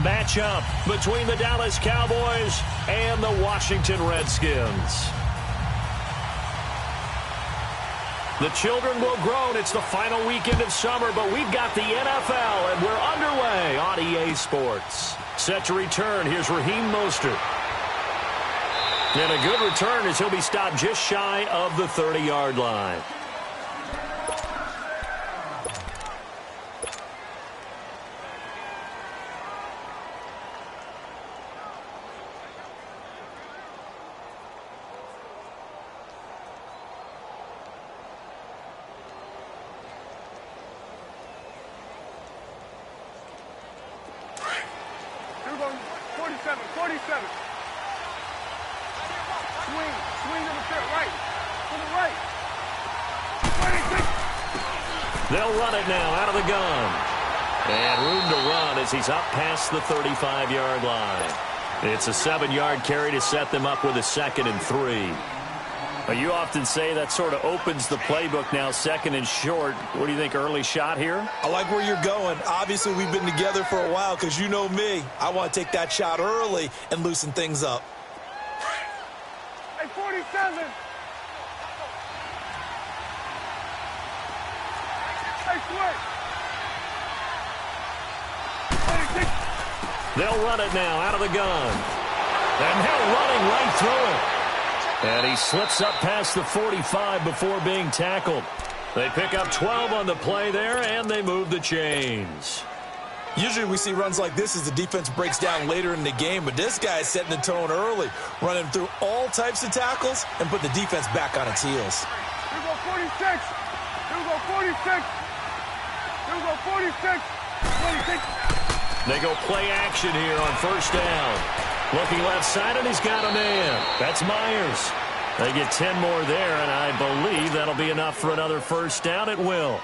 matchup between the Dallas Cowboys and the Washington Redskins. The children will groan. It's the final weekend of summer, but we've got the NFL, and we're underway on EA Sports. Set to return, here's Raheem Mostert. And a good return as he'll be stopped just shy of the 30-yard line. They'll run it now out of the gun. And room to run as he's up past the 35-yard line. It's a 7-yard carry to set them up with a 2nd and 3. Well, you often say that sort of opens the playbook now, 2nd and short. What do you think, early shot here? I like where you're going. Obviously, we've been together for a while because you know me. I want to take that shot early and loosen things up. Hey, 47. They'll run it now out of the gun. And they're running right through it. And he slips up past the 45 before being tackled. They pick up 12 on the play there, and they move the chains. Usually we see runs like this as the defense breaks down later in the game, but this guy is setting the tone early, running through all types of tackles and put the defense back on its heels. Here we go 46. Here we go 46. Here we go 46. 26. They go play action here on first down. Looking left side, and he's got a man. That's Myers. They get 10 more there, and I believe that'll be enough for another first down. It will.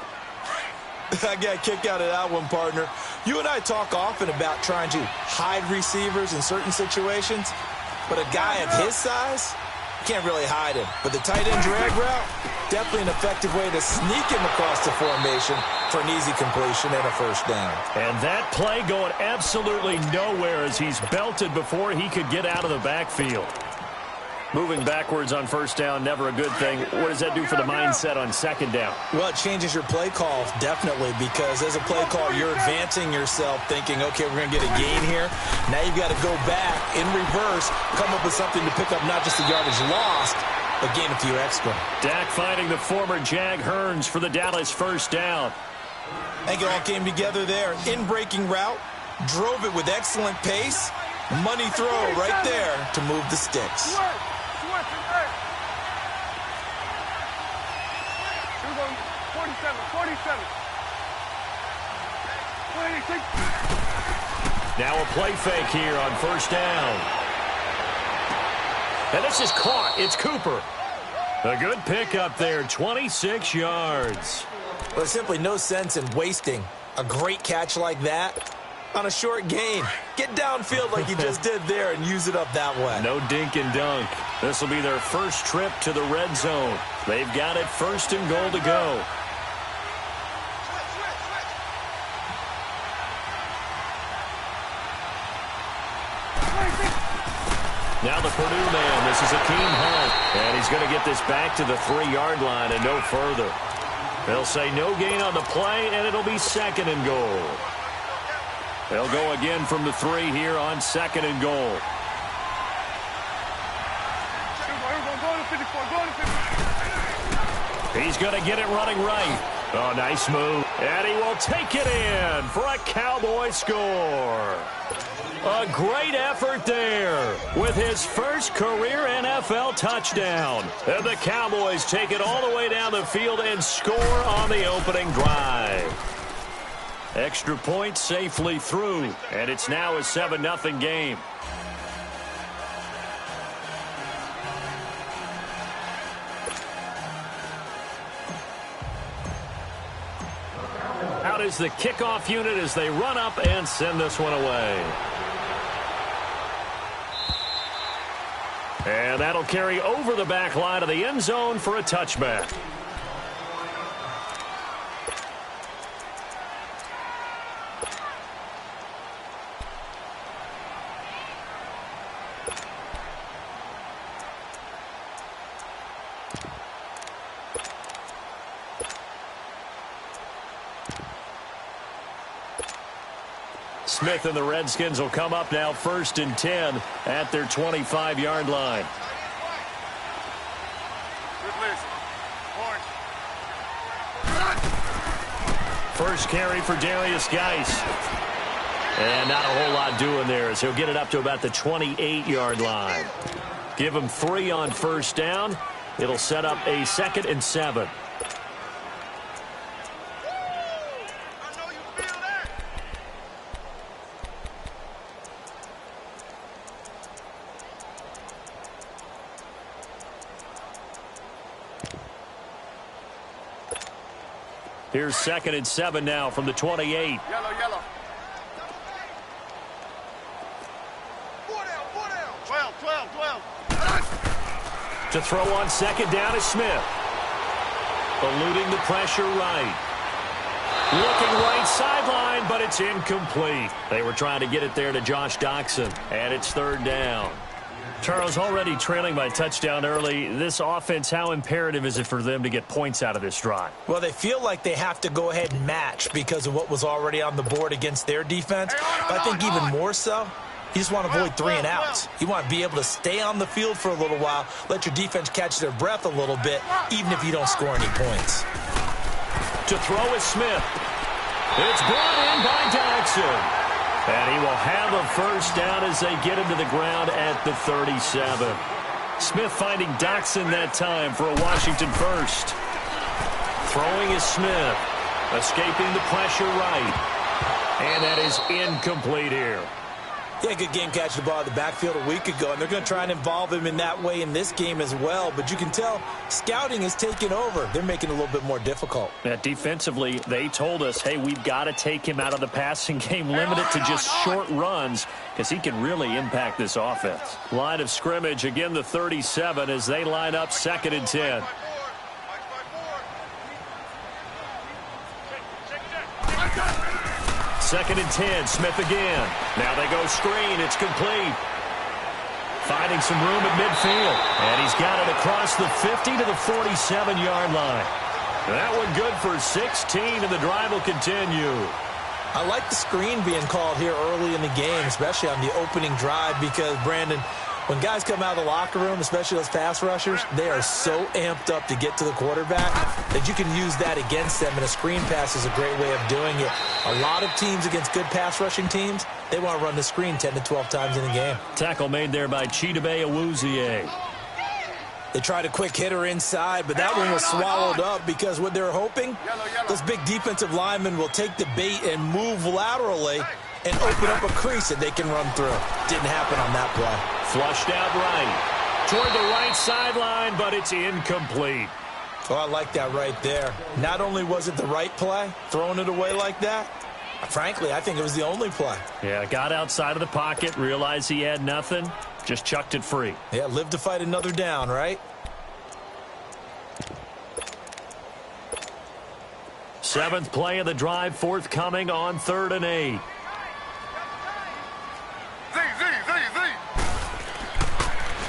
I got a kick out of that one, partner. You and I talk often about trying to hide receivers in certain situations, but a guy of his size, can't really hide him. But the tight end drag route, definitely an effective way to sneak him across the formation for an easy completion and a first down. And that play going absolutely nowhere as he's belted before he could get out of the backfield. Moving backwards on first down, never a good thing. What does that do for the mindset on second down? Well, it changes your play call, definitely, because as a play call, you're advancing yourself thinking, okay, we're going to get a gain here. Now you've got to go back in reverse, come up with something to pick up not just the yardage lost, but gain a few extra. Dak finding the former Jag Hearns for the Dallas first down. I think it all came together there. In-breaking route, drove it with excellent pace. Money throw right there to move the sticks. Now a play fake here on first down. And this is caught. It's Cooper. A good pickup there, 26 yards. There's simply no sense in wasting a great catch like that on a short gain. Get downfield like you just did there and use it up that way. No dink and dunk. This will be their first trip to the red zone. They've got it first and goal to go. Now the Purdue man, this is Akeem Hunt, and he's going to get this back to the 3-yard line and no further. They'll say no gain on the play, and it'll be second and goal. They'll go again from the 3 here on second and goal. He's going to get it running right. Oh, nice move. And he will take it in for a Cowboy score. A great effort there with his first career NFL touchdown. And the Cowboys take it all the way down the field and score on the opening drive. Extra point safely through, and it's now a 7-0 game. Out is the kickoff unit as they run up and send this one away. And that'll carry over the back line of the end zone for a touchback. Smith and the Redskins will come up now 1st and 10 at their 25-yard line. First carry for Darius Geis. And not a whole lot doing there as he'll get it up to about the 28-yard line. Give him 3 on 1st down. It'll set up a 2nd and 7. Here's 2nd and 7 now from the 28. Yellow. To throw on 2nd down is Smith. Eluding the pressure right. Looking right sideline, but it's incomplete. They were trying to get it there to Josh Doxson, and it's 3rd down. Charles, already trailing by touchdown early. This offense, how imperative is it for them to get points out of this drive? Well, they feel like they have to go ahead and match because of what was already on the board against their defense. But I think even more so, you just want to avoid 3 and outs. You want to be able to stay on the field for a little while, let your defense catch their breath a little bit, even if you don't score any points. To throw is Smith. It's brought in by Doxson. And he will have a 1st down as they get him to the ground at the 37. Smith finding Doxson that time for a Washington 1st. Throwing is Smith. Escaping the pressure right. And that is incomplete here. Yeah, good game catching the ball in the backfield a week ago, and they're going to try and involve him in that way in this game as well. But you can tell scouting is taking over. They're making it a little bit more difficult. Yeah, defensively, they told us, hey, we've got to take him out of the passing game, limit it to just short runs, because he can really impact this offense. Line of scrimmage, again, the 37 as they line up 2nd and 10. Second and 10, Smith again. Now they go screen, it's complete. Finding some room at midfield. And he's got it across the 50 to the 47-yard line. That one good for 16, and the drive will continue. I like the screen being called here early in the game, especially on the opening drive, because, Brandon, when guys come out of the locker room, especially those pass rushers, they are so amped up to get to the quarterback that you can use that against them, and a screen pass is a great way of doing it. A lot of teams against good pass rushing teams, they want to run the screen 10 to 12 times in a game. Tackle made there by Chidobe Awuzie. They tried a quick hitter inside, but that one was swallowed up because what they're hoping, those big defensive linemen will take the bait and move laterally and open up a crease that they can run through. Didn't happen on that play. Flushed out right. Toward the right sideline, but it's incomplete. Oh, I like that right there. Not only was it the right play, throwing it away like that, frankly, I think it was the only play. Yeah, got outside of the pocket, realized he had nothing, just chucked it free. Yeah, live to fight another down, right? Seventh play of the drive, forthcoming on 3rd and 8.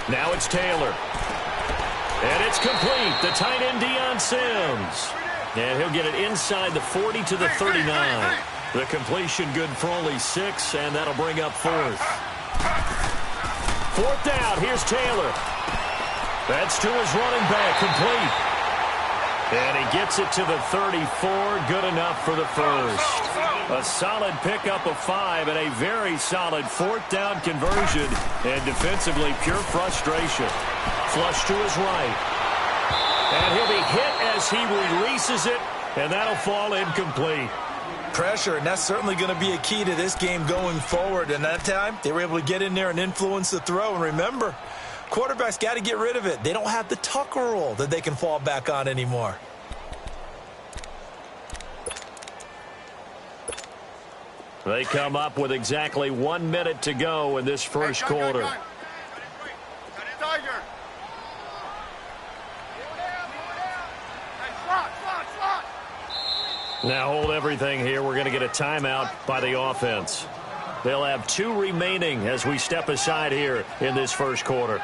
Now it's Taylor. And it's complete. The tight end, Deion Sims. And he'll get it inside the 40 to the 39. The completion good for only 6, and that'll bring up 4th. 4th down. Here's Taylor. That's to his running back. Complete. And he gets it to the 34. Good enough for the 1st. A solid pickup of 5 and a very solid 4th down conversion. And defensively, pure frustration. Flush to his right. And he'll be hit as he releases it, and that'll fall incomplete. Pressure, and that's certainly going to be a key to this game going forward. And that time, they were able to get in there and influence the throw. And remember, quarterbacks got to get rid of it. They don't have the Tucker rule that they can fall back on anymore. They come up with exactly 1 minute to go in this first quarter. Now hold everything here. We're going to get a timeout by the offense. They'll have 2 remaining as we step aside here in this first quarter.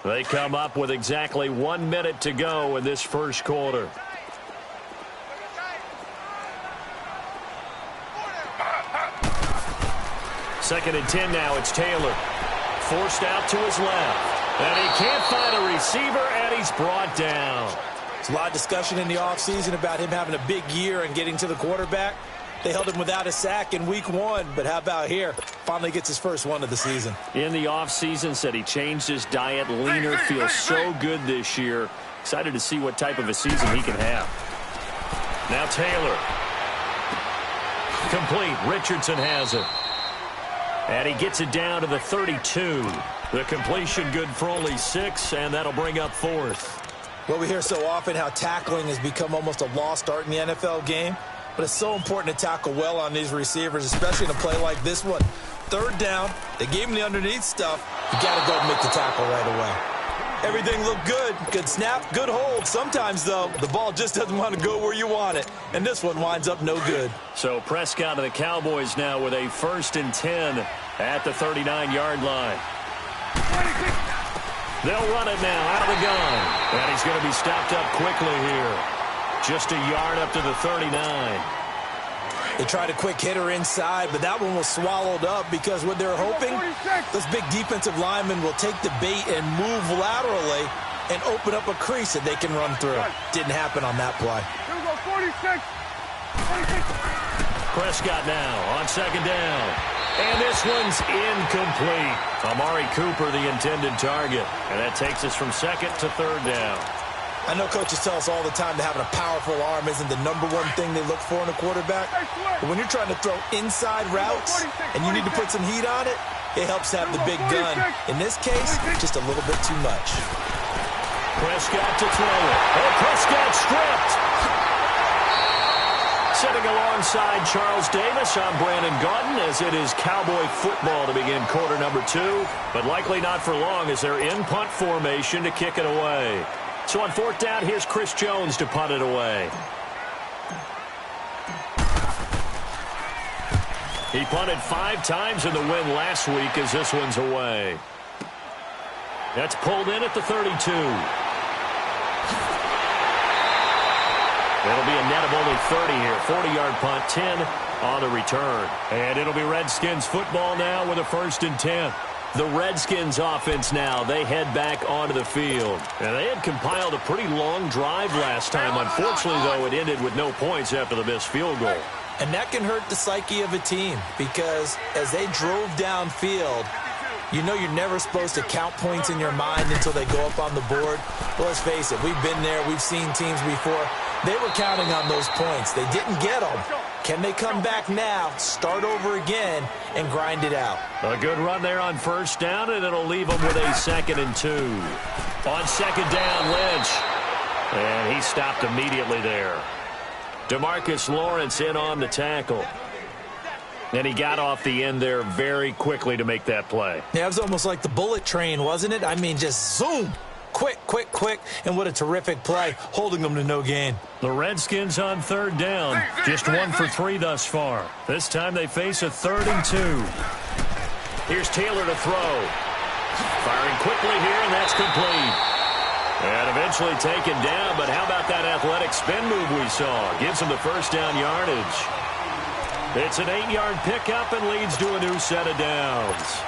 They come up with exactly 1 minute to go in this first quarter. Second and 10 now. It's Taylor. Forced out to his left. And he can't find a receiver, and he's brought down. There's a lot of discussion in the offseason about him having a big year and getting to the quarterback. They held him without a sack in week 1, but how about here? Finally gets his first one of the season. In the offseason, said he changed his diet, leaner, feels so good this year. Excited to see what type of a season he can have. Now Taylor. Complete. Richardson has it. And he gets it down to the 32. The completion good for only 6, and that'll bring up 4th. Well, we hear so often how tackling has become almost a lost art in the NFL game. But it's so important to tackle well on these receivers, especially in a play like this one. 3rd down, they gave him the underneath stuff. You got to go and make the tackle right away. Everything looked good. Good snap, good hold. Sometimes, though, the ball just doesn't want to go where you want it. And this one winds up no good. So Prescott and the Cowboys now with a 1st and 10 at the 39-yard line. They'll run it now out of the gun. And he's going to be stopped up quickly here. Just a yard up to the 39. They tried a quick hitter inside, but that one was swallowed up because what they're hoping, those big defensive linemen will take the bait and move laterally and open up a crease that they can run through. Didn't happen on that play. Prescott now on 2nd down. And this one's incomplete. Amari Cooper, the intended target. And that takes us from 2nd to 3rd down. I know coaches tell us all the time that having a powerful arm isn't the #1 thing they look for in a quarterback. But when you're trying to throw inside routes and you need to put some heat on it, it helps to have the big gun. In this case, just a little bit too much. Prescott to throw it. Oh, Prescott stripped. Sitting alongside Charles Davis, I'm Brandon Gaudin as it is Cowboy football to begin quarter number 2. But likely not for long as they're in punt formation to kick it away. So on 4th down, here's Chris Jones to punt it away. He punted 5 times in the win last week as this one's away. That's pulled in at the 32. It'll be a net of only 30 here. 40-yard punt, 10 on the return. And it'll be Redskins football now with a 1st and 10. The Redskins offense now, they head back onto the field. And they had compiled a pretty long drive last time. Unfortunately, though, it ended with no points after the missed field goal. And that can hurt the psyche of a team because as they drove downfield, you know you're never supposed to count points in your mind until they go up on the board. Well, let's face it, we've been there. We've seen teams before. They were counting on those points. They didn't get them. Can they come back now, start over again, and grind it out? A good run there on 1st down, and it'll leave them with a 2nd and 2. On 2nd down, Lynch. And he stopped immediately there. DeMarcus Lawrence in on the tackle. And he got off the end there very quickly to make that play. Yeah, it was almost like the bullet train, wasn't it? I mean, just zoom. Quick, quick, quick. And what a terrific play, holding them to no gain. The Redskins on 3rd down. Just 1 for 3 thus far. This time they face a 3rd and 2. Here's Taylor to throw. Firing quickly here, and that's complete. And eventually taken down, but how about that athletic spin move we saw? Gives him the 1st down yardage. It's an 8-yard pickup and leads to a new set of downs.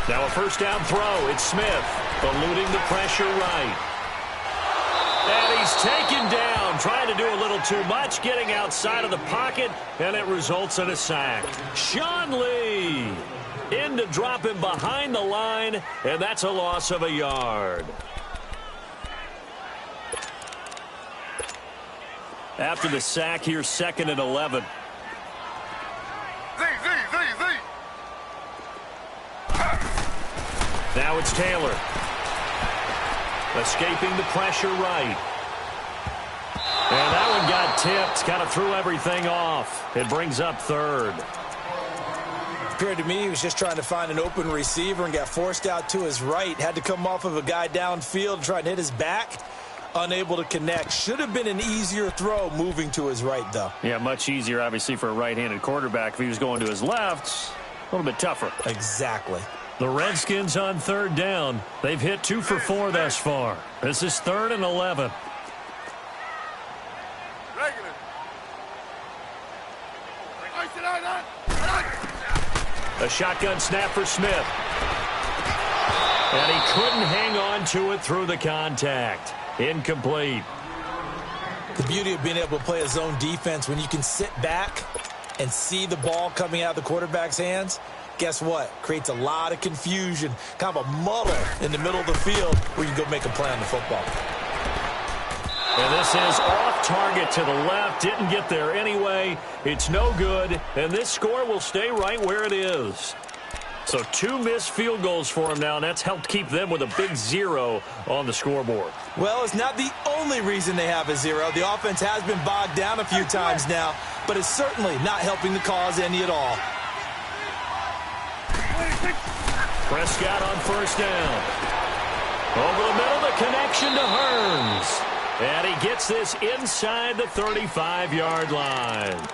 Now a 1st down throw. It's Smith eluding the pressure right. And he's taken down, trying to do a little too much, getting outside of the pocket, and it results in a sack. Sean Lee in to drop him behind the line, and that's a loss of a yard. After the sack, here's 2nd and 11. Now it's Taylor. Escaping the pressure right. And that one got tipped. Kind of threw everything off. It brings up 3rd. Appeared to me he was just trying to find an open receiver and got forced out to his right. Had to come off of a guy downfield and try and hit his back. Unable to connect. Should have been an easier throw moving to his right, though. Yeah, much easier, obviously, for a right-handed quarterback. If he was going to his left, a little bit tougher. Exactly. The Redskins on third down. They've hit 2 for 4 thus far. This is 3rd and 11. A shotgun snap for Smith. And he couldn't hang on to it through the contact. Incomplete. The beauty of being able to play a zone defense when you can sit back and see the ball coming out of the quarterback's hands, guess what? Creates a lot of confusion, kind of a muddle in the middle of the field where you go make a play on the football. And this is off target to the left. Didn't get there anyway. It's no good. And this score will stay right where it is. So 2 missed field goals for him now, and that's helped keep them with a big 0 on the scoreboard. Well, it's not the only reason they have a 0. The offense has been bogged down a few times now, but it's certainly not helping the cause any at all. Prescott on first down. Over the middle, the connection to Hearns. And he gets this inside the 35-yard line.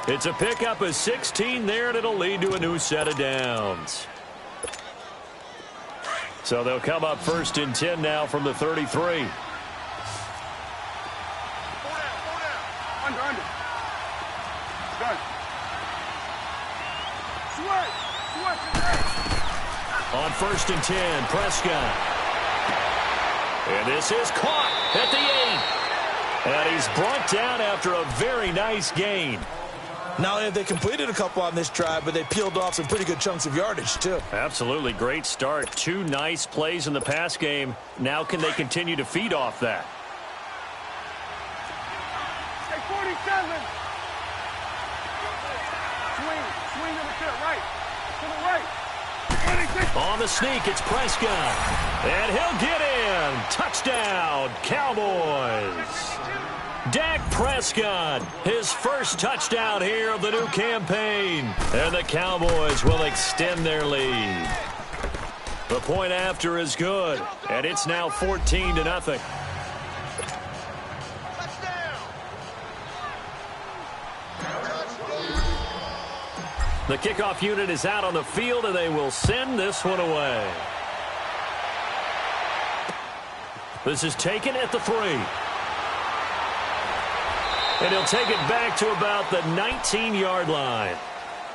It's a pickup of 16 there, and it'll lead to a new set of downs. So they'll come up 1st and 10 now from the 33. Under. Done. On 1st and 10, Prescott. And this is caught at the 8. And he's brought down after a very nice gain. Not only have they completed a couple on this drive, but they peeled off some pretty good chunks of yardage, too. Absolutely. Great start. 2 nice plays in the pass game. Now can they continue to feed off that? Stay 47. Swing over to the right. To the right. 26. On the sneak, it's Prescott. And he'll get in. Touchdown, Cowboys. Dak Prescott, his first touchdown here of the new campaign. And the Cowboys will extend their lead. The point after is good, and it's now 14-0. The kickoff unit is out on the field, and they will send this one away. This is taken at the 3. And he'll take it back to about the 19-yard line.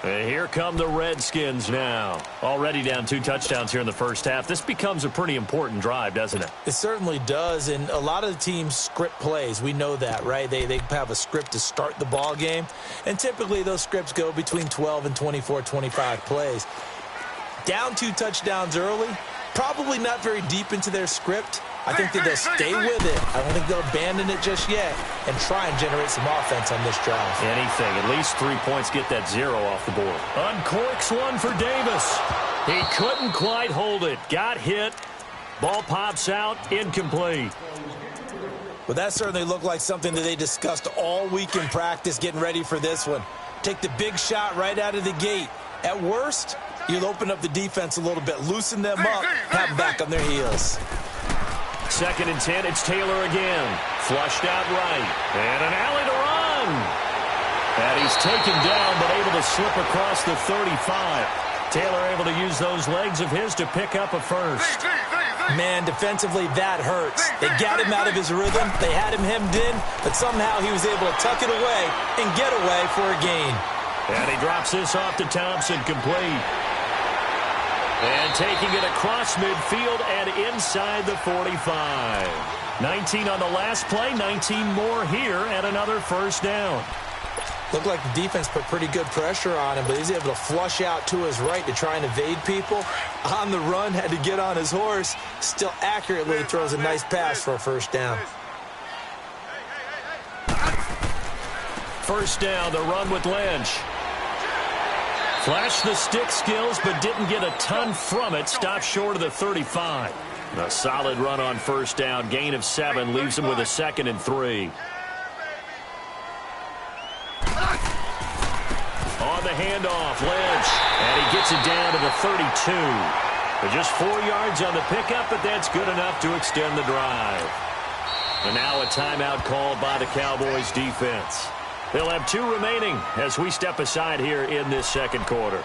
And here come the Redskins now. Already down 2 touchdowns here in the first half. This becomes a pretty important drive, doesn't it? It certainly does, and a lot of the teams script plays. We know that, right? They have a script to start the ball game, and typically those scripts go between 12 and 24, 25 plays. Down 2 touchdowns early, probably not very deep into their script. I think that they'll stay with it. I don't think they'll abandon it just yet and try and generate some offense on this drive. Anything. At least 3 points, get that 0 off the board. Uncorks one for Davis. He couldn't quite hold it. Got hit. Ball pops out. Incomplete. Well, that certainly looked like something that they discussed all week in practice getting ready for this one. Take the big shot right out of the gate. At worst, you'll open up the defense a little bit, loosen them up, have them back on their heels. 2nd and 10, it's Taylor again. Flushed out right. And an alley to run. And he's taken down, but able to slip across the 35. Taylor able to use those legs of his to pick up a first. Man, defensively, that hurts. They got him out of his rhythm. They had him hemmed in, but somehow he was able to tuck it away and get away for a gain. And he drops this off to Thompson, complete. And taking it across midfield and inside the 45. 19 on the last play, 19 more here, and another first down. Looked like the defense put pretty good pressure on him, but he's able to flush out to his right to try and evade people. On the run, had to get on his horse. Still accurately throws a nice pass for a first down. First down, the run with Lynch. Flashed the stick skills, but didn't get a ton from it. Stopped short of the 35. A solid run on first down. Gain of 7 leaves him with a 2nd and 3. On the handoff, Lynch. And he gets it down to the 32. But just 4 yards on the pickup, but that's good enough to extend the drive. And now a timeout called by the Cowboys defense. They'll have 2 remaining as we step aside here in this second quarter.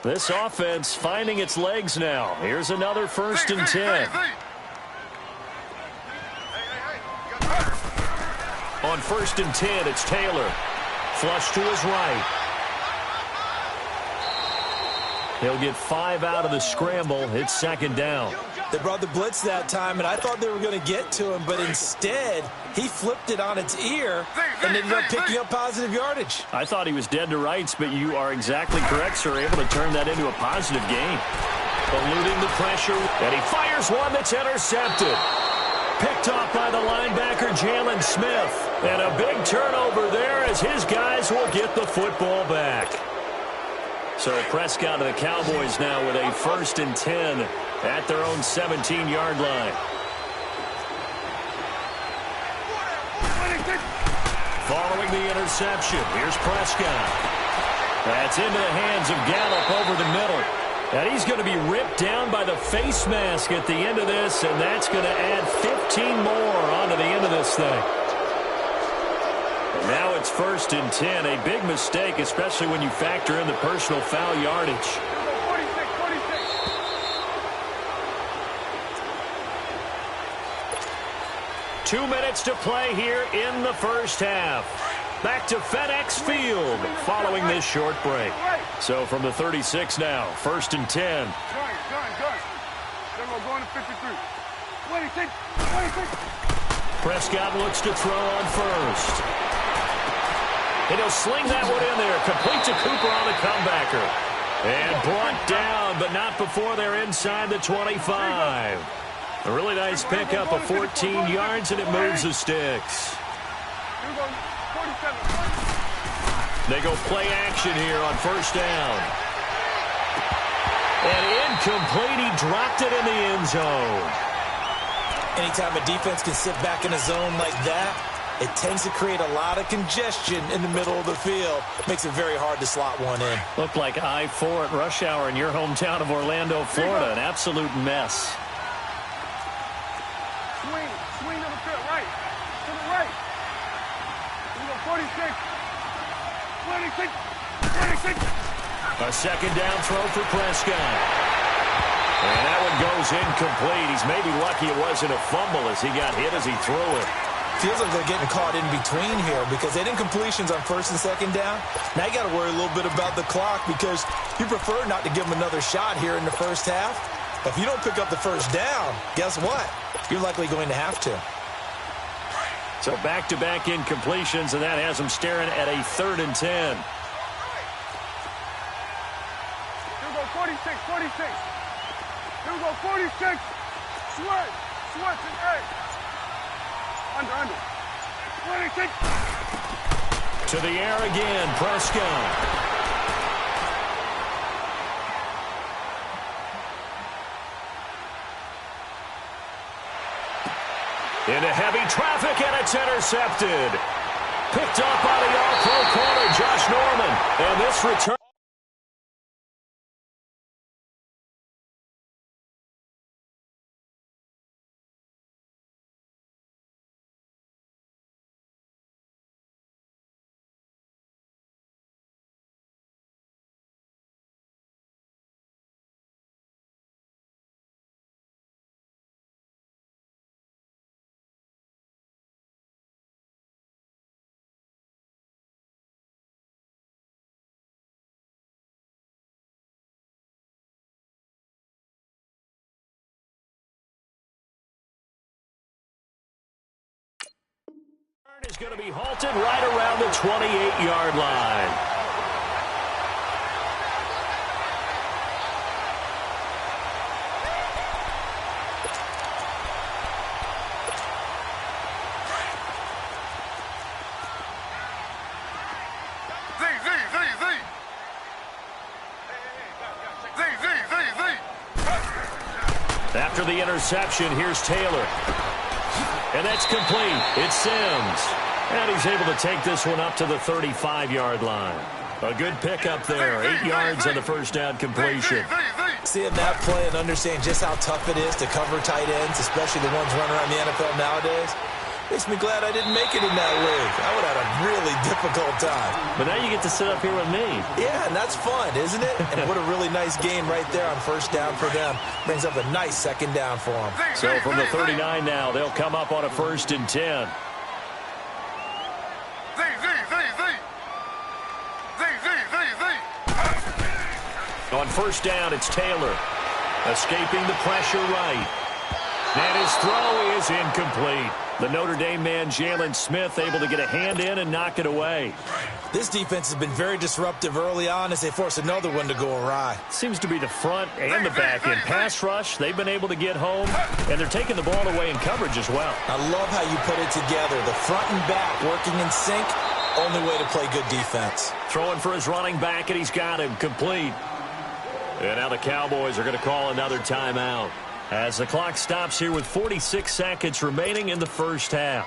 This offense finding its legs now. Here's another 1st and 10. On 1st and 10, it's Taylor. Flush to his right. He'll get 5 out of the scramble. It's 2nd down. They brought the blitz that time, and I thought they were going to get to him, but instead, he flipped it on its ear and ended up picking up positive yardage. I thought he was dead to rights, but you are exactly correct, sir. Able to turn that into a positive gain. Eluding the pressure, and he fires one that's intercepted. Picked off by the linebacker, Jalen Smith. And a big turnover there as his guys will get the football back. So Prescott and the Cowboys now with a 1st and 10 at their own 17-yard line. Following the interception, here's Prescott. That's into the hands of Gallup over the middle. And he's going to be ripped down by the face mask at the end of this, and that's going to add 15 more onto the end of this thing. And now it's 1st and 10. A big mistake, especially when you factor in the personal foul yardage. 2 minutes to play here in the first half. Back to FedEx Field following this short break. So from the 36 now, 1st and 10. Gun. They're going to 53. 26. Prescott looks to throw on 1st. And he'll sling that one in there. Complete to Cooper on the comebacker. And brought down, but not before they're inside the 25. A really nice pickup of 14 yards, and it moves the sticks. They go play action here on 1st down. And incomplete. He dropped it in the end zone. Anytime a defense can sit back in a zone like that, it tends to create a lot of congestion in the middle of the field. Makes it very hard to slot one in. Looked like I-4 at rush hour in your hometown of Orlando, Florida. An absolute mess. Swing to the field, right. To the right. We go 46. 26. A 2nd down throw for Prescott. And that one goes incomplete. He's maybe lucky it wasn't a fumble as he got hit as he threw it. Feels like they're getting caught in between here because they did incompletions on 1st and 2nd down. Now you got to worry a little bit about the clock because you prefer not to give them another shot here in the first half. If you don't pick up the 1st down, guess what? You're likely going to have to. So back-to-back incompletions, and that has them staring at a 3rd and 10. Here we go 46. Here we go 46. Switch, and A. Under. 26. To the air again, Prescott. Into heavy traffic, and it's intercepted. Picked up by the all-pro corner, Josh Norman. And this return. Is going to be halted right around the 28-yard line. After the interception, here's Taylor. And that's complete. It's Sims. And he's able to take this one up to the 35-yard line. A good pickup there. 8 yards on the first down completion. Seeing that play and understanding just how tough it is to cover tight ends, especially the ones running around the NFL nowadays, makes me glad I didn't make it in that league. I would have had a really difficult time. But now you get to sit up here with me. Yeah, and that's fun, isn't it? And what a really nice game right there on first down for them. Brings up a nice second down for them. So from the 39 now, they'll come up on a 1st and 10. On first down, it's Taylor. Escaping the pressure right. And his throw is incomplete. The Notre Dame man, Jalen Smith, able to get a hand in and knock it away. This defense has been very disruptive early on as they force another one to go awry. Seems to be the front and the back end. Pass rush, they've been able to get home, and they're taking the ball away in coverage as well. I love how you put it together. The front and back working in sync, only way to play good defense. Throwing for his running back, and he's got him complete. And now the Cowboys are going to call another timeout as the clock stops here with 46 seconds remaining in the first half.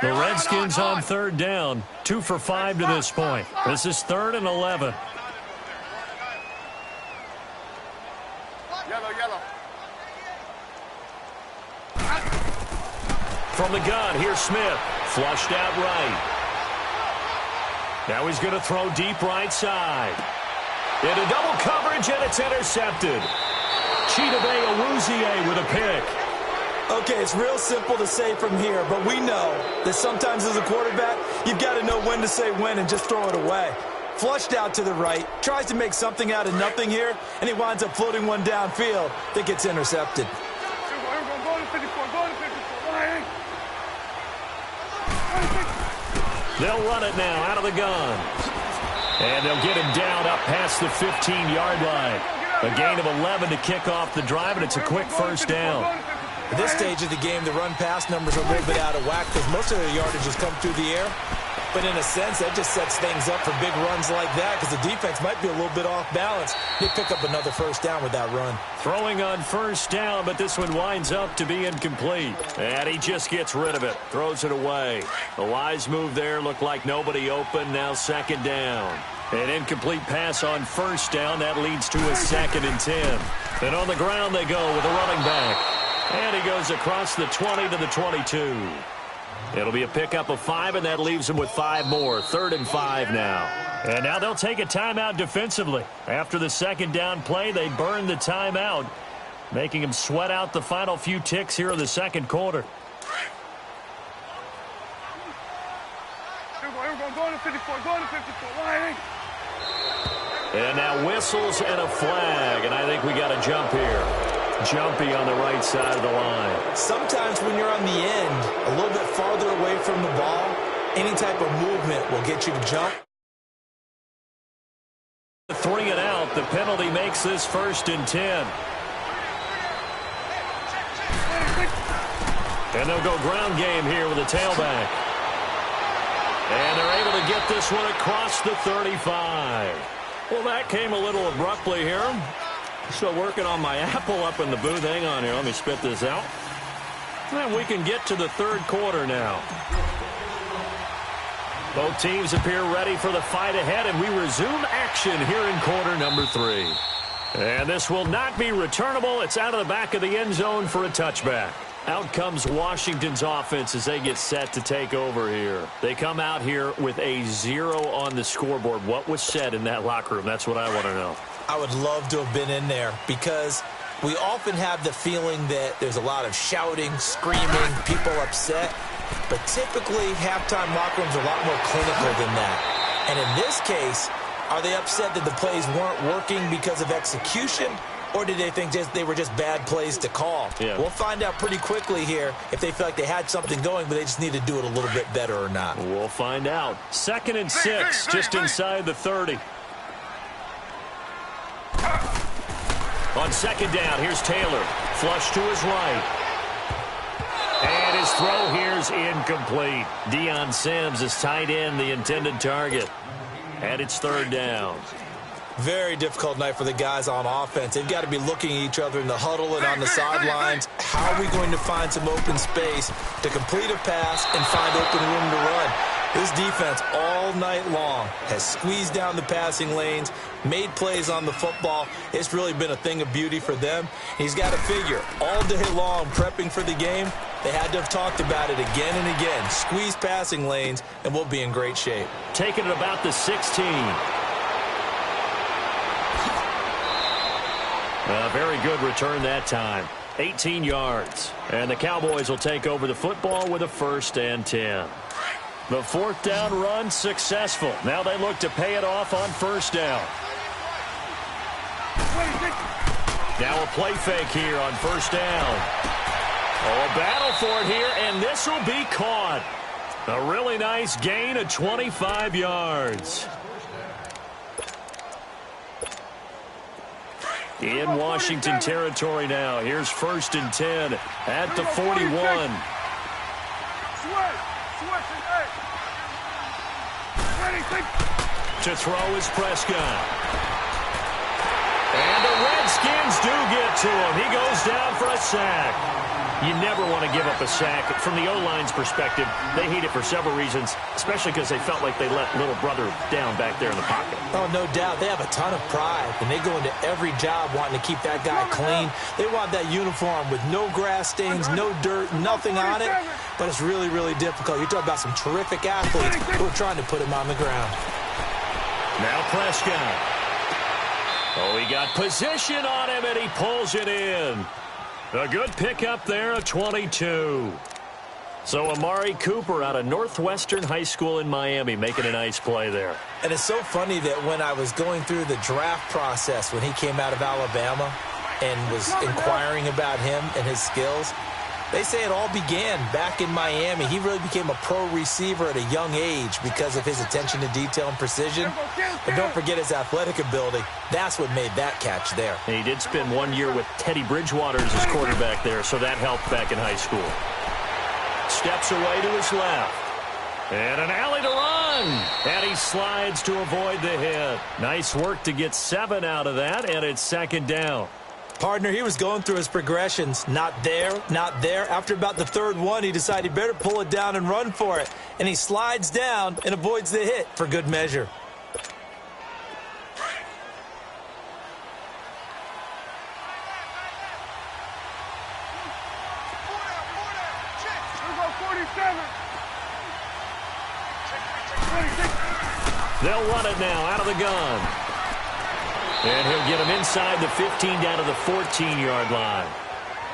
The Redskins on third down, 2 for 5 to this point. This is 3rd and 11. Yellow. From the gun, here's Smith. Flushed out right. Now he's going to throw deep right side. Into double coverage, and it's intercepted. Chidobe Awuzie with a pick. Okay, it's real simple to say from here, but we know that sometimes as a quarterback, you've got to know when to say when and just throw it away. Flushed out to the right, tries to make something out of nothing here, and he winds up floating one downfield that gets intercepted. They'll run it now out of the gun. And they'll get him down up past the 15-yard line. A gain of 11 to kick off the drive, and it's a quick first down. At this stage of the game, the run-pass numbers are a little bit out of whack because most of their yardage has come through the air. But in a sense, that just sets things up for big runs like that because the defense might be a little bit off balance. They pick up another first down with that run. Throwing on first down, but this one winds up to be incomplete. And he just gets rid of it, throws it away. A wise move there, looked like nobody open, now 2nd down. An incomplete pass on first down, that leads to a 2nd and 10. And on the ground they go with a running back. And he goes across the 20 to the 22. It'll be a pickup of 5, and that leaves them with 5 more. 3rd and 5 now. And now they'll take a timeout defensively. After the 2nd down play, they burn the timeout, making them sweat out the final few ticks here in the 2nd quarter. And now whistles and a flag, and I think we got a jump here. Jumpy on the right side of the line. Sometimes when you're on the end, a little bit farther away from the ball, any type of movement will get you to jump. 3 and out. The penalty makes this 1st and 10. And they'll go ground game here with a tailback. And they're able to get this one across the 35. Well, that came a little abruptly here. Still working on my apple up in the booth. Hang on here. Let me spit this out. And we can get to the 3rd quarter now. Both teams appear ready for the fight ahead, and we resume action here in quarter number 3. And this will not be returnable. It's out of the back of the end zone for a touchback. Out comes Washington's offense as they get set to take over here. They come out here with a 0 on the scoreboard. What was said in that locker room? That's what I want to know. I would love to have been in there because we often have the feeling that there's a lot of shouting, screaming, people upset. But typically, halftime locker rooms are a lot more clinical than that. And in this case, are they upset that the plays weren't working because of execution? Or did they think they were just bad plays to call? Yeah. We'll find out pretty quickly here if they feel like they had something going, but they just need to do it a little bit better or not. We'll find out. 2nd and 6, just inside the 30. On 2nd down, here's Taylor. Flush to his right. And his throw here's incomplete. Deion Sims is tight end, the intended target. And it's 3rd down. Very difficult night for the guys on offense. They've got to be looking at each other in the huddle and on the sidelines. How are we going to find some open space to complete a pass and find open room to run? This defense all night long has squeezed down the passing lanes, made plays on the football. It's really been a thing of beauty for them. He's got to figure all day long prepping for the game, they had to have talked about it again and again. Squeeze passing lanes, and we'll be in great shape. Taking it about the 16. A very good return that time. 18 yards. And the Cowboys will take over the football with a 1st and 10. The 4th down run successful. Now they look to pay it off on 1st down. Now a play fake here on 1st down. Oh, a battle for it here, and this will be caught. A really nice gain of 25 yards. In Washington territory now. Here's 1st and 10 at the 41. To throw is Prescott. And the Redskins do get to him. He goes down for a sack. You never want to give up a sack. From the O-line's perspective, they hate it for several reasons, especially because they felt like they let little brother down back there in the pocket. Oh, no doubt. They have a ton of pride, and they go into every job wanting to keep that guy clean. They want that uniform with no grass stains, no dirt, nothing on it. But it's really, really difficult. You're talking about some terrific athletes who are trying to put him on the ground. Now Prescott. Oh, he got position on him, and he pulls it in. A good pickup there, a 22. So Amari Cooper out of Northwestern High School in Miami making a nice play there. And it's so funny that when I was going through the draft process when he came out of Alabama and was inquiring about him and his skills, they say it all began back in Miami. He really became a pro receiver at a young age because of his attention to detail and precision. But don't forget his athletic ability. That's what made that catch there. And he did spend 1 year with Teddy Bridgewater as his quarterback there, so that helped back in high school. Steps away to his left. And an alley to run. And he slides to avoid the hit. Nice work to get 7 out of that, and it's 2nd down. Partner, he was going through his progressions. Not there, not there. After about the 3rd one, he decided he better pull it down and run for it. And he slides down and avoids the hit for good measure. They'll run it now out of the gun. And he'll get him inside the 15 down to the 14-yard line.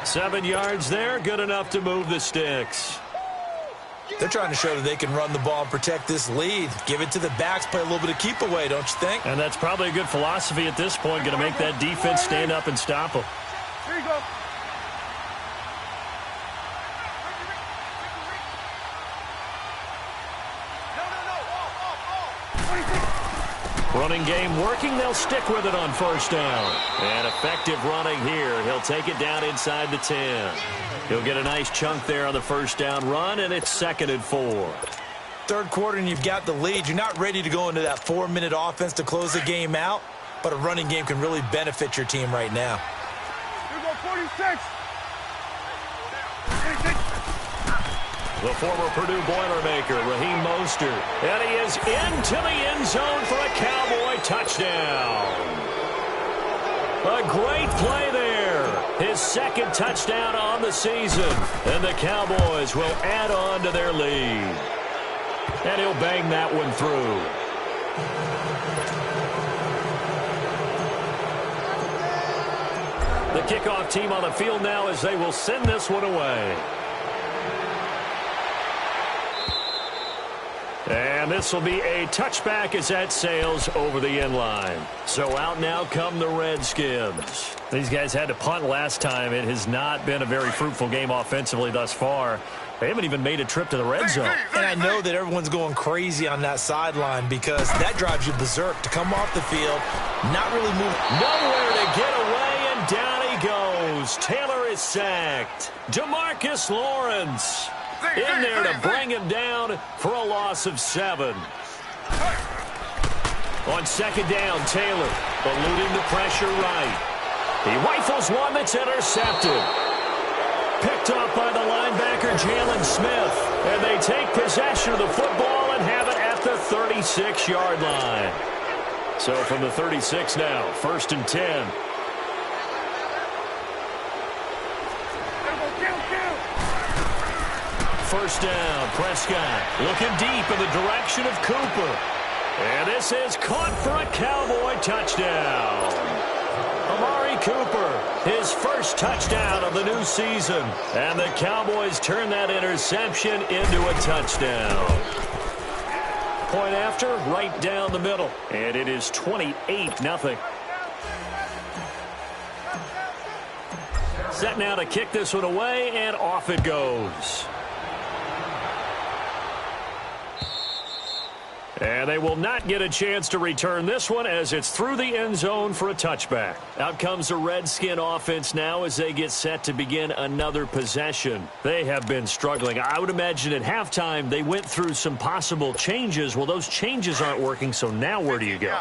7 yards there, good enough to move the sticks. They're trying to show that they can run the ball and protect this lead. Give it to the backs, play a little bit of keep away, don't you think? And that's probably a good philosophy at this point, going to make that defense stand up and stop them. Here you go. Running game working. They'll stick with it on 1st down. And effective running here. He'll take it down inside the 10. He'll get a nice chunk there on the 1st down run, and it's 2nd and 4. 3rd quarter, and you've got the lead. You're not ready to go into that 4-minute offense to close the game out, but a running game can really benefit your team right now. Here you go, 46. The former Purdue Boilermaker, Raheem Mostert. And he is into the end zone for a Cowboy touchdown. A great play there. His 2nd touchdown on the season. And the Cowboys will add on to their lead. And he'll bang that one through. The kickoff team on the field now as they will send this one away. And this will be a touchback as that sails over the end line. So out now come the Redskins. These guys had to punt last time. It has not been a very fruitful game offensively thus far. They haven't even made a trip to the red zone. And I know that everyone's going crazy on that sideline because that drives you berserk to come off the field, not really move. Nowhere to get away, and down he goes. Taylor is sacked. DeMarcus Lawrence in there to bring him down for a loss of 7. On 2nd down, Taylor eluding the pressure right. He rifles one that's intercepted. Picked up by the linebacker Jalen Smith. And they take possession of the football and have it at the 36-yard line. So from the 36 now, 1st and 10. First down, Prescott looking deep in the direction of Cooper. And this is caught for a Cowboy touchdown. Amari Cooper, his first touchdown of the new season. And the Cowboys turn that interception into a touchdown. Point after, right down the middle. And it is 28-0. Set now to kick this one away, and off it goes. And they will not get a chance to return this one as it's through the end zone for a touchback. Out comes the Redskin offense now as they get set to begin another possession. They have been struggling. I would imagine at halftime they went through some possible changes. Well, those changes aren't working, so now where do you go?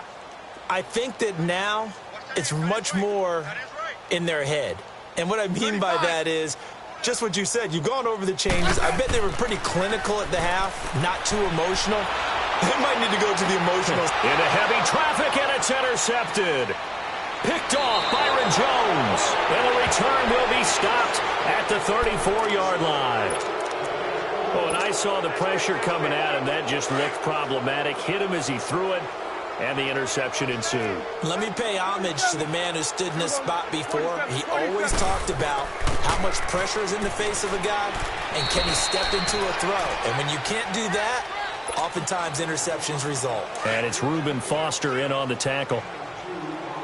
I think that now it's much more in their head. And what I mean by that is just what you said. You've gone over the changes. I bet they were pretty clinical at the half, not too emotional. They might need to go to the emotional. Into heavy traffic, and it's intercepted. Picked off Byron Jones. And the return will be stopped at the 34-yard line. Oh, and I saw the pressure coming at him. That just looked problematic. Hit him as he threw it, and the interception ensued. Let me pay homage to the man who stood in this spot before. He always talked about how much pressure is in the face of a guy, and can he step into a throw. And when you can't do that, oftentimes interceptions result. And it's Reuben Foster in on the tackle.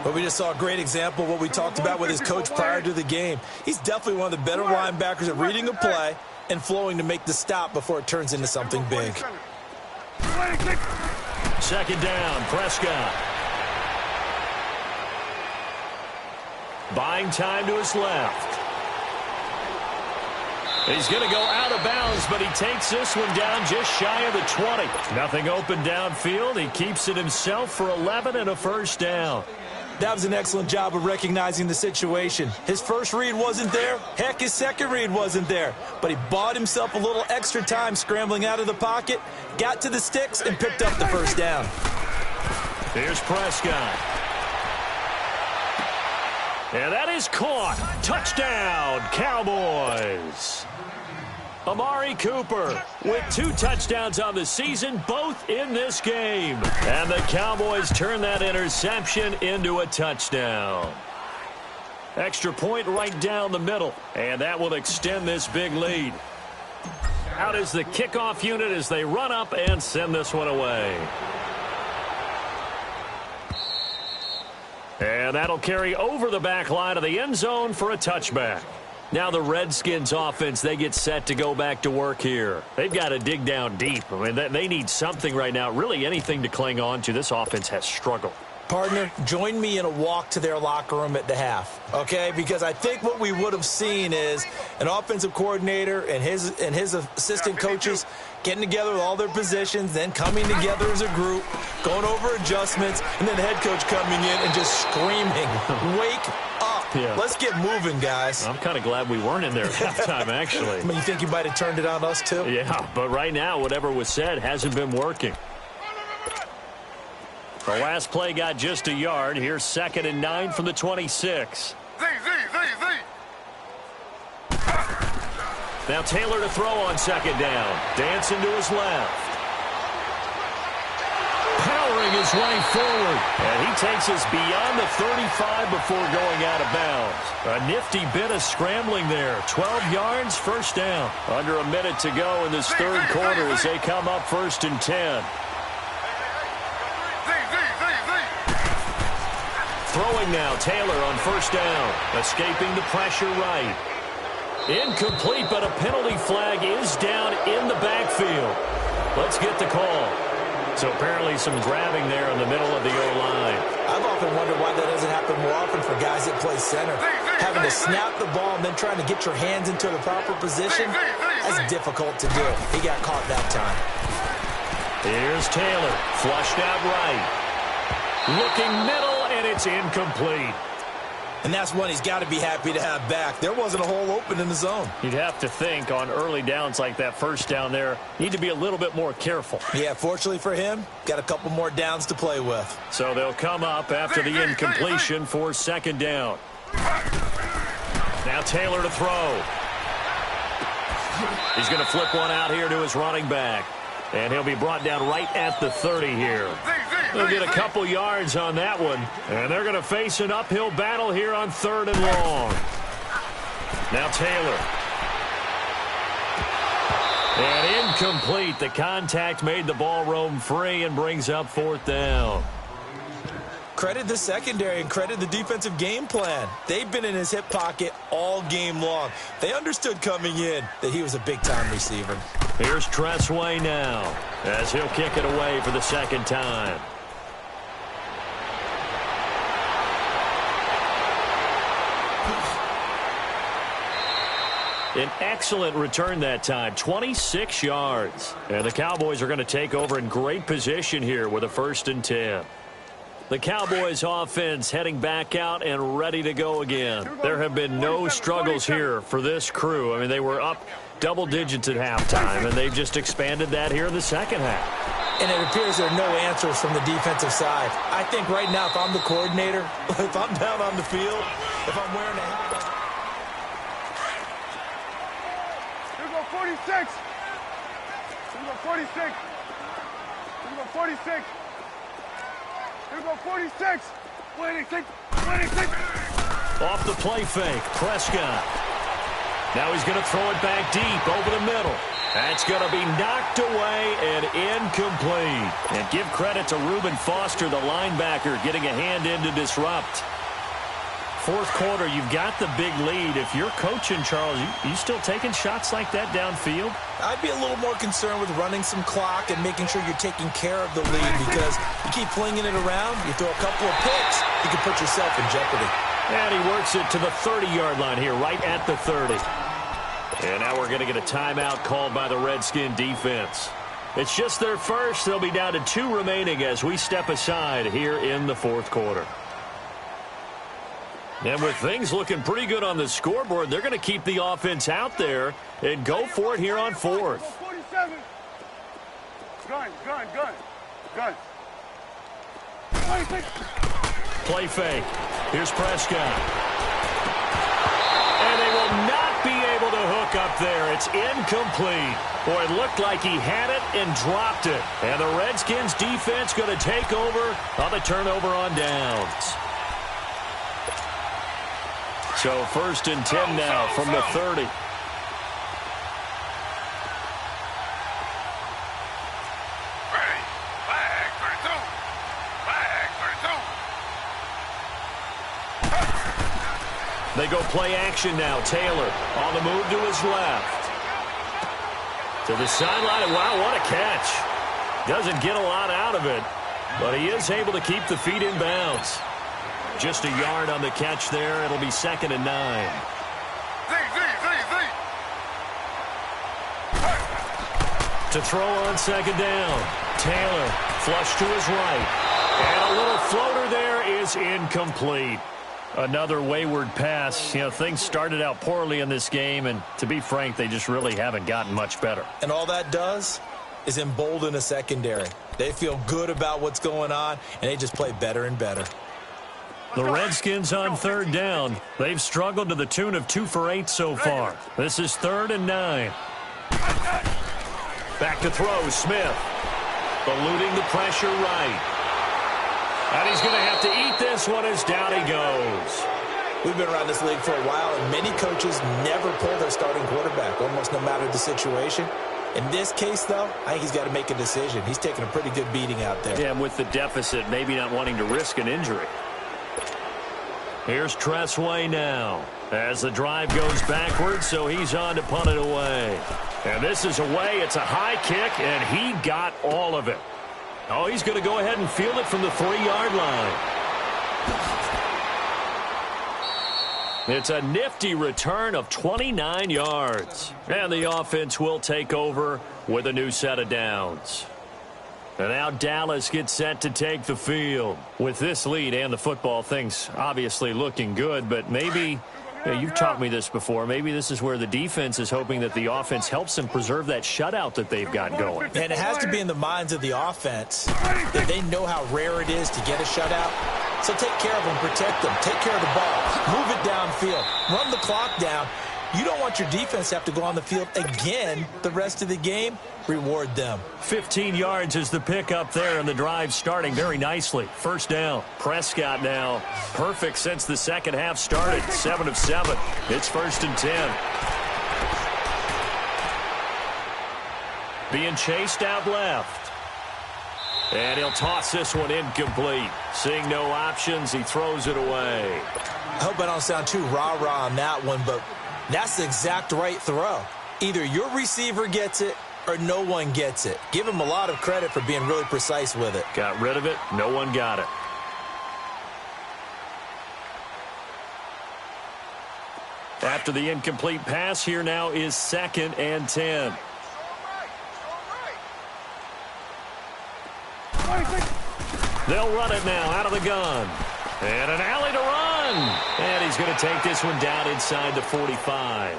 But we just saw a great example of what we talked about with his coach prior to the game. He's definitely one of the better linebackers at reading a play and flowing to make the stop before it turns into something big. Second down, Prescott. Buying time to his left. He's going to go out of bounds, but he takes this one down just shy of the 20. Nothing open downfield. He keeps it himself for 11 and a first down. That was an excellent job of recognizing the situation. His first read wasn't there. Heck, his second read wasn't there. But he bought himself a little extra time scrambling out of the pocket, got to the sticks, and picked up the first down. Here's Prescott. And that is caught. Touchdown, Cowboys. Amari Cooper with 2 touchdowns on the season, both in this game. And the Cowboys turn that interception into a touchdown. Extra point right down the middle, and that will extend this big lead. Out is the kickoff unit as they run up and send this one away. And that'll carry over the back line of the end zone for a touchback. Now the Redskins offense, they get set to go back to work here. They've got to dig down deep. I mean, they need something right now, really anything to cling on to. This offense has struggled. Partner, join me in a walk to their locker room at the half, okay? Because I think what we would have seen is an offensive coordinator and his assistant coaches getting together with all their positions, then coming together as a group, going over adjustments, and then the head coach coming in and just screaming, wake up. Yeah. Let's get moving, guys. I'm kind of glad we weren't in there at halftime, actually. I mean, you think you might have turned it on us, too? Yeah, but right now, whatever was said hasn't been working. The last play got just a yard. Here's 2nd and 9 from the 26. Now Taylor to throw on 2nd down. Dancing to his left. Powering his way forward. And he takes us beyond the 35 before going out of bounds. A nifty bit of scrambling there. 12 yards, first down. Under a minute to go in this third quarter as they come up 1st and 10. Throwing now, Taylor on 1st down. Escaping the pressure right. Incomplete, but a penalty flag is down in the backfield. Let's get the call. So apparently some grabbing there in the middle of the O-line. I've often wondered why that doesn't happen more often for guys that play center. Having to snap the ball and then trying to get your hands into the proper position, that's difficult to do. He got caught that time. Here's Taylor, flushed out right. Looking middle, and it's incomplete. And that's one he's got to be happy to have back. There wasn't a hole open in the zone. You'd have to think on early downs like that first down there, need to be a little bit more careful. Yeah, fortunately for him, got a couple more downs to play with. So they'll come up after the incompletion for second down. Now Taylor to throw. He's going to flip one out here to his running back. And he'll be brought down right at the 30 here. They'll get a couple yards on that one. And they're going to face an uphill battle here on 3rd and long. Now Taylor. And incomplete. The contact made the ball roam free and brings up 4th down. Credit the secondary and credit the defensive game plan. They've been in his hip pocket all game long. They understood coming in that he was a big-time receiver. Here's Tressway now as he'll kick it away for the second time. An excellent return that time, 26 yards. And the Cowboys are going to take over in great position here with a 1st and 10. The Cowboys offense heading back out and ready to go again. There have been no struggles here for this crew. I mean, they were up double digits at halftime, and they've just expanded that here in the second half. And it appears there are no answers from the defensive side. I think right now, if I'm the coordinator, if I'm down on the field, if I'm wearing a hat. Here we go 46. Here we go 46. Here we go 46. Here we go 46. 26. 26. Off the play fake, Prescott. Now he's going to throw it back deep over the middle. That's going to be knocked away and incomplete. And give credit to Reuben Foster, the linebacker, getting a hand in to disrupt. 4th quarter, you've got the big lead. If you're coaching, Charles, you still taking shots like that downfield? I'd be a little more concerned with running some clock and making sure you're taking care of the lead, because you keep flinging it around, you throw a couple of picks, you can put yourself in jeopardy. And he works it to the 30-yard line here, right at the 30. And now we're going to get a timeout called by the Redskin defense. It's just their first. They'll be down to 2 remaining as we step aside here in the 4th quarter. And with things looking pretty good on the scoreboard, they're going to keep the offense out there and go for it here on 4th. 47. Gun. 26. Play fake. Here's Prescott. And they will not be able to hook up there. It's incomplete. Boy, it looked like he had it and dropped it. And the Redskins defense going to take over on the turnover on downs. So 1st and 10 now from the 30. They go play action now. Taylor on the move to his left. To the sideline, and wow, what a catch. Doesn't get a lot out of it, but he is able to keep the feet in bounds. Just a yard on the catch there. It'll be 2nd and 9. To throw on 2nd down. Taylor flush to his right. And a little floater there is incomplete. Another wayward pass. You know, things started out poorly in this game, and to be frank, they just really haven't gotten much better. And all that does is embolden a secondary. They feel good about what's going on, and they just play better and better. The Redskins on 3rd down. They've struggled to the tune of 2 for 8 so far. This is 3rd and 9. Back to throw, Smith. Eluding the pressure right. And he's going to have to eat this one as down he goes. We've been around this league for a while, and many coaches never pull their starting quarterback, almost no matter the situation. In this case, though, I think he's got to make a decision. He's taking a pretty good beating out there. Yeah, and with the deficit, maybe not wanting to risk an injury. Here's Tressway now as the drive goes backwards, so he's on to punt it away. And this is away. It's a high kick, and he got all of it. Oh, he's going to go ahead and field it from the 3-yard line. It's a nifty return of 29 yards. And the offense will take over with a new set of downs. And now Dallas gets set to take the field. With this lead and the football, things obviously looking good, but maybe, you've taught me this before, maybe this is where the defense is hoping that the offense helps them preserve that shutout that they've got going. And it has to be in the minds of the offense that they know how rare it is to get a shutout. So take care of them, protect them, take care of the ball, move it downfield, run the clock down. You don't want your defense to have to go on the field again the rest of the game. Reward them. 15 yards is the pickup there, and the drive starting very nicely. First down. Prescott now perfect since the second half started. 7 of 7. It's 1st and 10. Being chased out left. And he'll toss this one incomplete. Seeing no options, he throws it away. I hope I don't sound too rah-rah on that one, but that's the exact right throw. Either your receiver gets it or no one gets it. Give him a lot of credit for being really precise with it. Got rid of it. No one got it. After the incomplete pass, here now is 2nd and 10. They'll run it now out of the gun. And an alley to run. And he's going to take this one down inside the 45.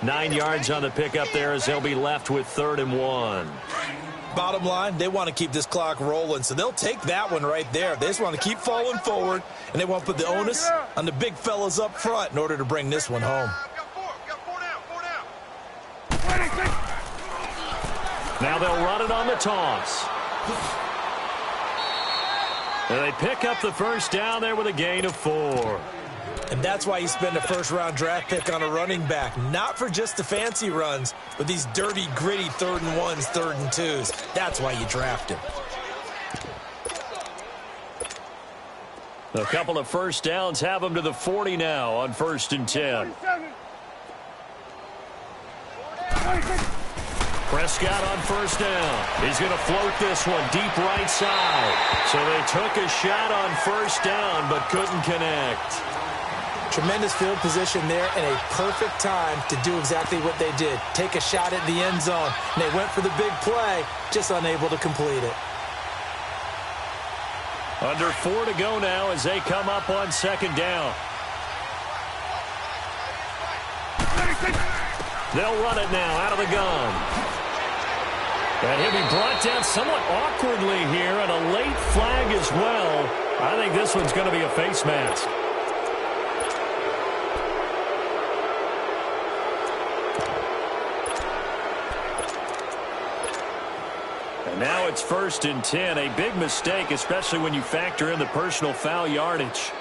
9 yards on the pickup there as they'll be left with 3rd and 1. Bottom line, they want to keep this clock rolling, so they'll take that one right there. They just want to keep falling forward, and they want to put the onus on the big fellas up front in order to bring this one home. Now they'll run it on the toss. And they pick up the first down there with a gain of 4. And that's why you spend a first-round draft pick on a running back. Not for just the fancy runs, but these dirty, gritty 3rd and 1s, 3rd and 2s. That's why you draft him. A couple of first downs have them to the 40 now on 1st and 10. Prescott on first down. He's going to float this one deep right side. So they took a shot on first down but couldn't connect. Tremendous field position there and a perfect time to do exactly what they did. Take a shot at the end zone. And they went for the big play, just unable to complete it. Under 4 to go now as they come up on 2nd down. They'll run it now out of the gun. And he'll be brought down somewhat awkwardly here, and a late flag as well. I think this one's going to be a face mask. And now it's 1st and 10. A big mistake, especially when you factor in the personal foul yardage.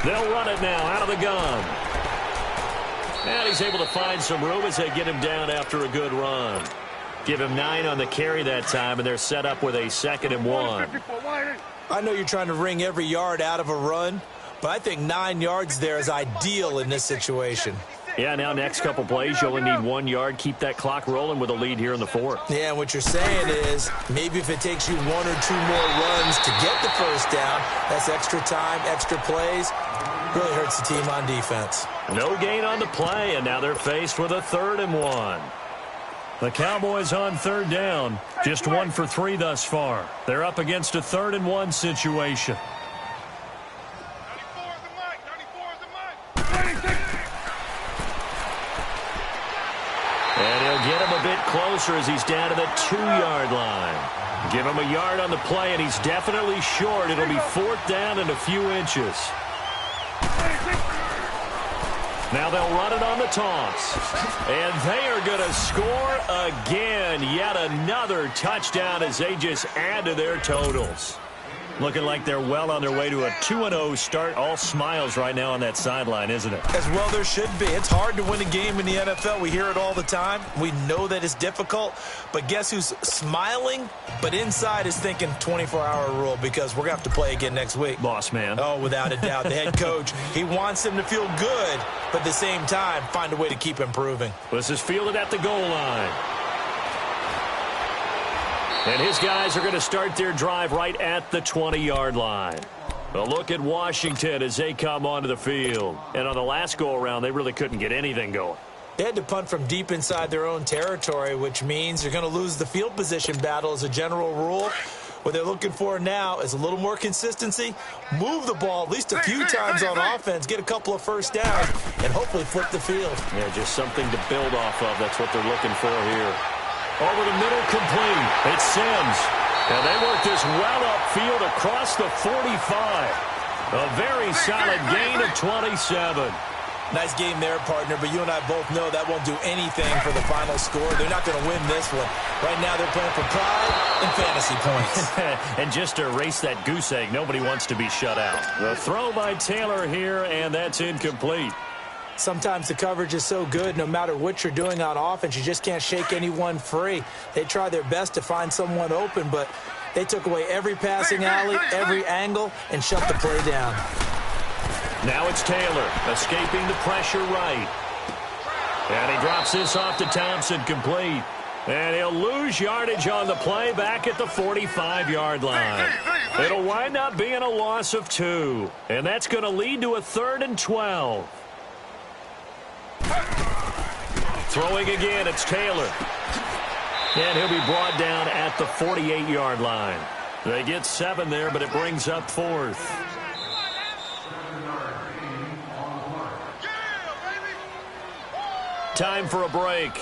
They'll run it now out of the gun. And he's able to find some room as they get him down after a good run. Give him 9 on the carry that time, and they're set up with a 2nd and 1. I know you're trying to wring every yard out of a run, but I think 9 yards there is ideal in this situation. Yeah, now next couple plays, you only need 1 yard. Keep that clock rolling with a lead here in the 4th. Yeah, and what you're saying is maybe if it takes you 1 or 2 more runs to get the first down, that's extra time, extra plays. Really hurts the team on defense. No gain on the play, and now they're faced with a 3rd and 1. The Cowboys on 3rd down, just 1 for 3 thus far. They're up against a 3rd and 1 situation. And he'll get him a bit closer as he's down to the 2-yard line. Give him a yard on the play, and he's definitely short. It'll be 4th down and a few inches. Now they'll run it on the toss. And they are going to score again. Yet another touchdown as they just add to their totals. Looking like they're well on their way to a 2-0 start. All smiles right now on that sideline, isn't it? As well there should be. It's hard to win a game in the NFL. We hear it all the time. We know that it's difficult. But guess who's smiling? But inside is thinking 24-hour rule because we're going to have to play again next week. Boss man. Oh, without a doubt. The head coach, he wants them to feel good, but at the same time, find a way to keep improving. This is fielded at the goal line. And his guys are going to start their drive right at the 20-yard line. A look at Washington as they come onto the field. And on the last go-around, they really couldn't get anything going. They had to punt from deep inside their own territory, which means you're going to lose the field position battle as a general rule. What they're looking for now is a little more consistency, move the ball at least a few times on offense, get a couple of first downs, and hopefully flip the field. Yeah, just something to build off of. That's what they're looking for here. Over the middle, complete. It's Sims. And they work this well upfield across the 45. A very solid gain of 27. Nice game there, partner, but you and I both know that won't do anything for the final score. They're not going to win this one. Right now they're playing for pride and fantasy points. And just to erase that goose egg, nobody wants to be shut out. The throw by Taylor here, and that's incomplete. Sometimes the coverage is so good, no matter what you're doing on offense, you just can't shake anyone free. They try their best to find someone open, but they took away every passing alley, every angle, and shut the play down. Now it's Taylor, escaping the pressure right. And he drops this off to Thompson, complete. And he'll lose yardage on the play back at the 45-yard line. It'll wind up being a loss of 2. And that's going to lead to a 3rd and 12. Throwing again, it's Taylor. And he'll be brought down at the 48-yard line. They get 7 there, but it brings up 4th. Time for a break.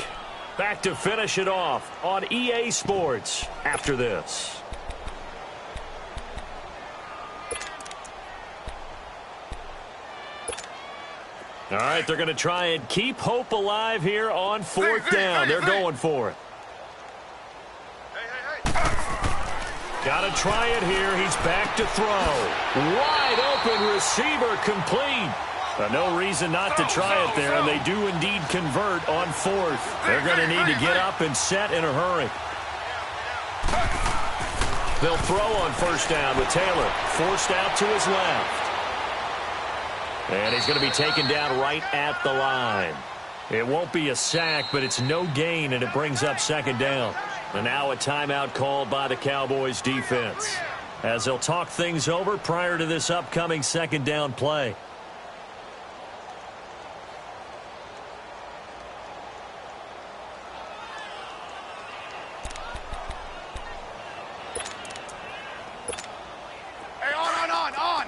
Back to finish it off on EA Sports after this. All right, they're going to try and keep hope alive here on 4th down. They're going for it. Got to try it here. He's back to throw. Wide open receiver, complete. No reason not to try it there, and they do indeed convert on 4th. They're going to need to get up and set in a hurry. They'll throw on 1st down with Taylor, forced out to his left. And he's going to be taken down right at the line. It won't be a sack, but it's no gain, and it brings up 2nd down. And now a timeout called by the Cowboys defense, as they'll talk things over prior to this upcoming 2nd down play. On.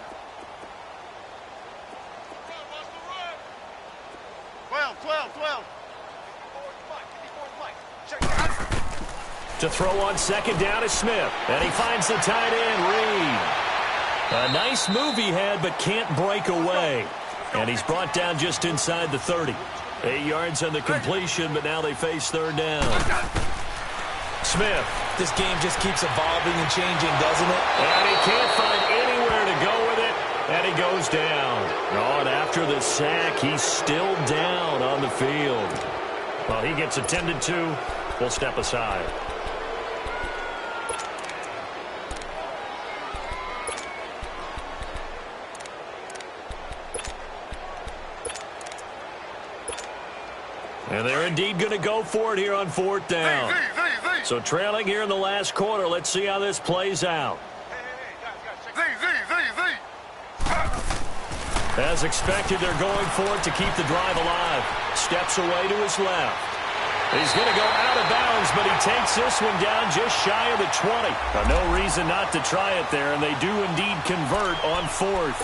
12. To throw on 2nd down is Smith. And he finds the tight end, Reed. A nice move he had, but can't break away. And he's brought down just inside the 30. 8 yards on the completion, but now they face 3rd down. Smith. This game just keeps evolving and changing, doesn't it? And he can't find anywhere to go with it. And he goes down. Oh, and after the sack, he's still down on the field. Well, he gets attended to. We'll step aside. And they're indeed going to go for it here on 4th down. So trailing here in the last quarter. Let's see how this plays out. As expected, they're going for it to keep the drive alive. Steps away to his left. He's going to go out of bounds, but he takes this one down just shy of the 20. No reason not to try it there, and they do indeed convert on 4th.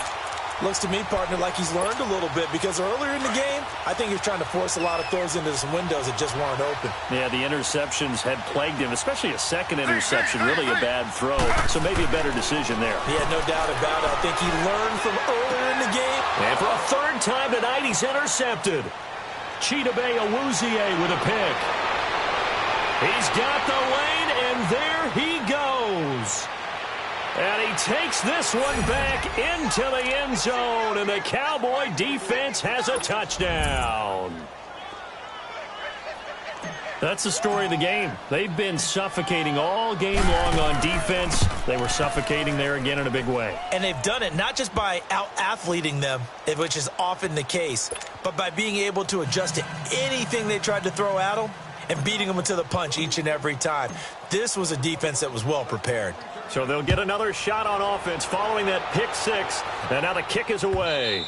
Looks to me, partner, like he's learned a little bit, because earlier in the game, I think he was trying to force a lot of throws into some windows that just weren't open. Yeah, the interceptions had plagued him, especially a 2nd interception, really a bad throw. So maybe a better decision there. Yeah, no doubt about it. I think he learned from earlier in the game. And for a 3rd time tonight, he's intercepted. Chidobe Awuzie with a pick. He's got the lane, and there he goes. And he takes this one back into the end zone, and the Cowboy defense has a touchdown. That's the story of the game. They've been suffocating all game long on defense. They were suffocating there again in a big way. And they've done it not just by out-athleting them, which is often the case, but by being able to adjust to anything they tried to throw at them and beating them to the punch each and every time. This was a defense that was well prepared. So they'll get another shot on offense following that pick 6, and now the kick is away.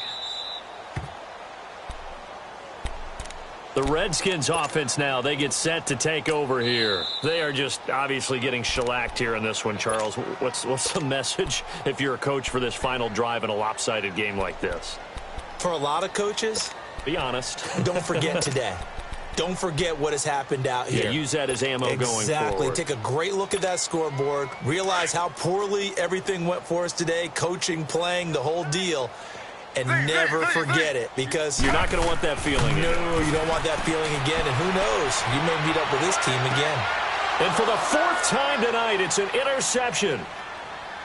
The Redskins offense now, they get set to take over here. They are just obviously getting shellacked here in this one, Charles. What's the message if you're a coach for this final drive in a lopsided game like this? For a lot of coaches, be honest. Don't forget today. Don't forget what has happened out here. Yeah, use that as ammo going forward. Exactly. Take a great look at that scoreboard. Realize how poorly everything went for us today, coaching, playing, the whole deal. And never forget it, because you're not going to want that feeling. No, you don't want that feeling again. And who knows? You may meet up with this team again. And for the 4th time tonight, it's an interception.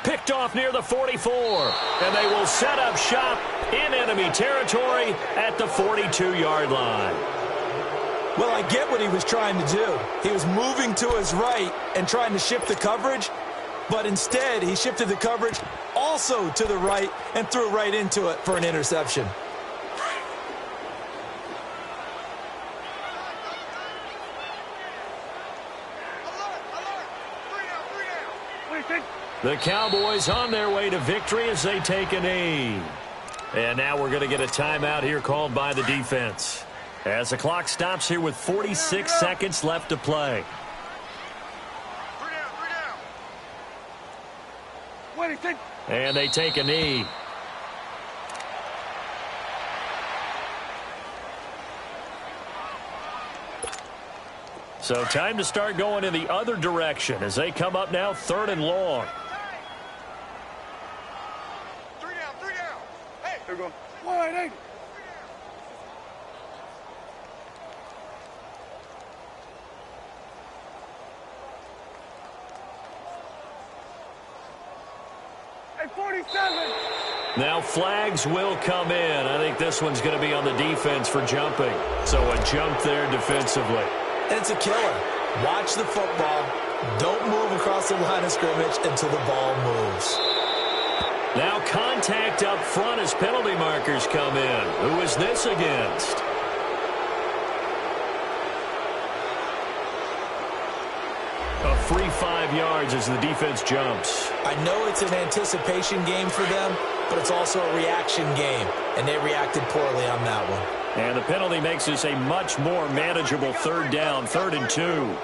Picked off near the 44. And they will set up shop in enemy territory at the 42-yard line. Well, I get what he was trying to do. He was moving to his right and trying to shift the coverage. But instead, he shifted the coverage also to the right and threw right into it for an interception. The Cowboys on their way to victory as they take a knee. And now we're going to get a timeout here called by the defense, as the clock stops here with 46 seconds left to play. And they take a knee. So time to start going in the other direction as they come up now 3rd and long. 3 down. Hey, there we go. Wide, hey. Hey, 47. Now flags will come in. I think this one's going to be on the defense for jumping. So a jump there defensively. And it's a killer. Watch the football. Don't move across the line of scrimmage until the ball moves. Now contact up front as penalty markers come in. Who is this against? A free 5 yards as the defense jumps. I know it's an anticipation game for them, but it's also a reaction game, and they reacted poorly on that one. And the penalty makes this a much more manageable 3rd down, 3rd and 2.